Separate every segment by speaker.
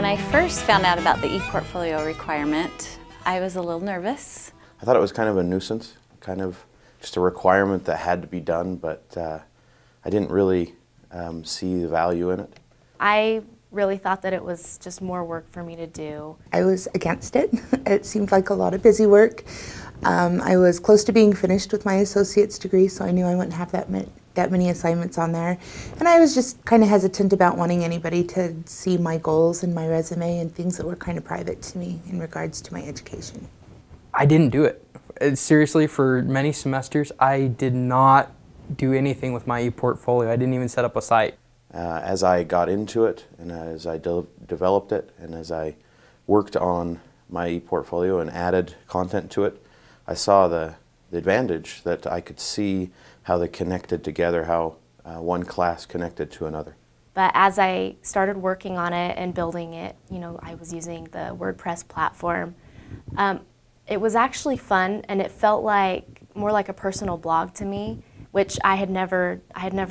Speaker 1: I first found out about the ePortfolio requirement, I was a little nervous.
Speaker 2: I thought it was kind of a nuisance, kind of just a requirement that had to be done, but I didn't really see the value in it.
Speaker 3: I really thought that it was just more work for me to do.
Speaker 4: I was against it. It seemed like a lot of busy work. I was close to being finished with my associate's degree, so I knew I wouldn't have that many assignments on there. And I was just kind of hesitant about wanting anybody to see my goals and my resume and things that were kind of private to me in regards to my education.
Speaker 5: I didn't do it. Seriously, for many semesters, I did not do anything with my ePortfolio. I didn't even set up a site.
Speaker 2: As I got into it, and as I developed it, and as I worked on my ePortfolio and added content to it, I saw the advantage that I could see how they connected together, how one class connected to another.
Speaker 3: But as I started working on it and building it, I was using the WordPress platform. It was actually fun, and it felt more like a personal blog to me, which I had never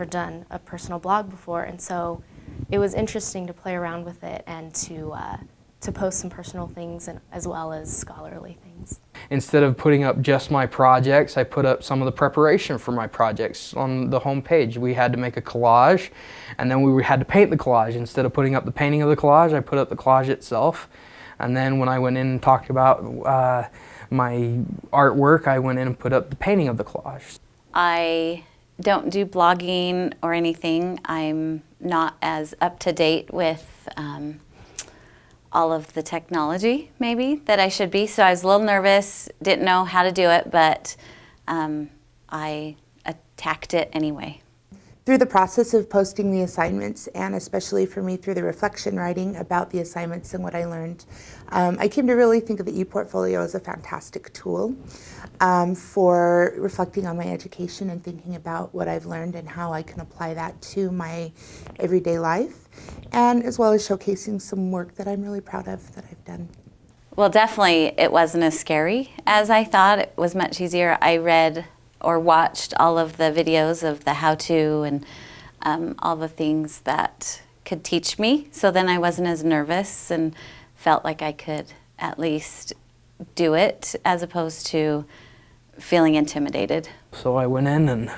Speaker 3: done a personal blog before, and so it was interesting to play around with it and to post some personal things as well as scholarly things.
Speaker 5: Instead of putting up just my projects, I put up some of the preparation for my projects on the home page. We had to make a collage, and then we had to paint the collage. Instead of putting up the painting of the collage, I put up the collage itself. And then when I went in and talked about my artwork, I went in and put up the painting of the collage.
Speaker 1: I don't do blogging or anything. I'm not as up to date with all of the technology, maybe, that I should be. So I was a little nervous, didn't know how to do it, but I attacked it anyway.
Speaker 4: Through the process of posting the assignments, and especially for me through the reflection writing about the assignments and what I learned, I came to really think of the ePortfolio as a fantastic tool for reflecting on my education and thinking about what I've learned and how I can apply that to my everyday life, and as well as showcasing some work that I'm really proud of that I've done.
Speaker 1: Well, definitely it wasn't as scary as I thought. It was much easier. I read or watched all of the videos of the how-to and all the things that could teach me. So then I wasn't as nervous and felt like I could at least do it as opposed to feeling intimidated.
Speaker 5: So I went in and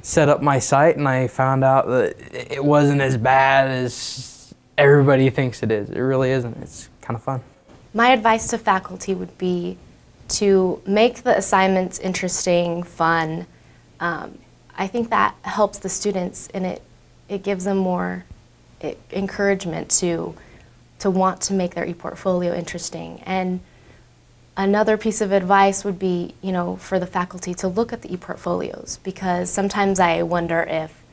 Speaker 5: set up my site, and I found out that it wasn't as bad as everybody thinks it is. It really isn't. It's kind of fun.
Speaker 3: My advice to faculty would be to make the assignments interesting, fun. I think that helps the students, and it gives them more encouragement to want to make their ePortfolio interesting. And another piece of advice would be, for the faculty to look at the ePortfolios, because sometimes I wonder if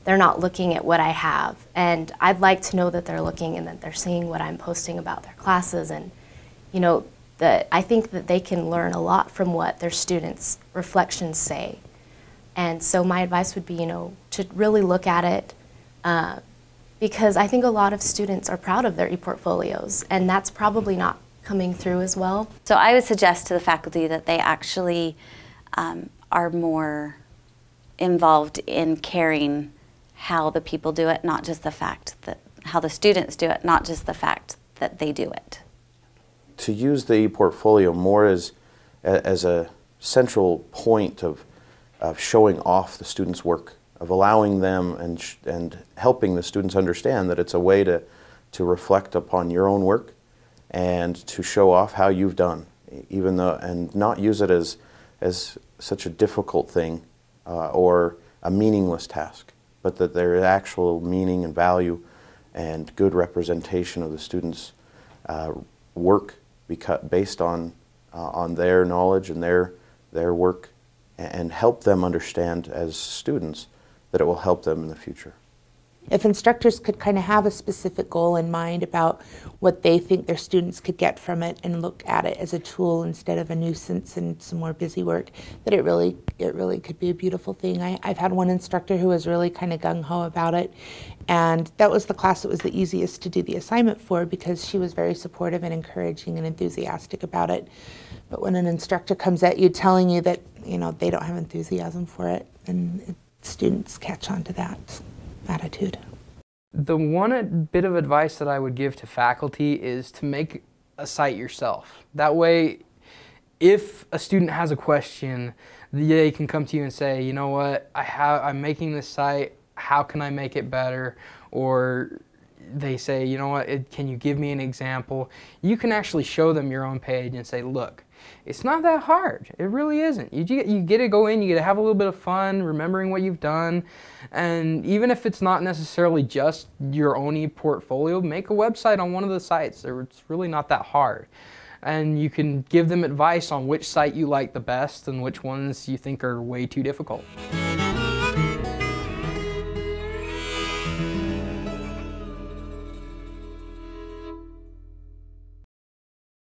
Speaker 3: they're not looking at what I have, and I'd like to know that they're looking and that they're seeing what I'm posting about their classes, and I think that they can learn a lot from what their students' reflections say. And so my advice would be, to really look at it, because I think a lot of students are proud of their ePortfolios, and that's probably not coming through as well.
Speaker 1: So I would suggest to the faculty that they actually are more involved in caring how the people do it, not just the fact that how the students do it, not just the fact that they do it.
Speaker 2: To use the ePortfolio more as a central point of showing off the students' work, of allowing them and helping the students understand that it's a way to reflect upon your own work and to show off how you've done, and not use it as such a difficult thing or a meaningless task, but that there is actual meaning and value and good representation of the students' work based on their knowledge and their work, and help them understand as students that it will help them in the future.
Speaker 4: If instructors could kind of have a specific goal in mind about what they think their students could get from it and look at it as a tool instead of a nuisance and some more busy work, that it really could be a beautiful thing. I've had one instructor who was really kind of gung-ho about it, and that was the class that was the easiest to do the assignment for because she was very supportive and encouraging and enthusiastic about it. But when an instructor comes at you telling you that they don't have enthusiasm for it, and students catch on to that attitude.
Speaker 5: The one bit of advice that I would give to faculty is to make a site yourself. That way, if a student has a question, they can come to you and say, you know what, I'm making this site, how can I make it better? Or they say, you know what, can you give me an example? You can actually show them your own page and say, look, it's not that hard. It really isn't. You get to go in, you get to have a little bit of fun remembering what you've done. And even if it's not necessarily just your own ePortfolio, make a website on one of the sites. It's really not that hard. And you can give them advice on which site you like the best and which ones you think are way too difficult.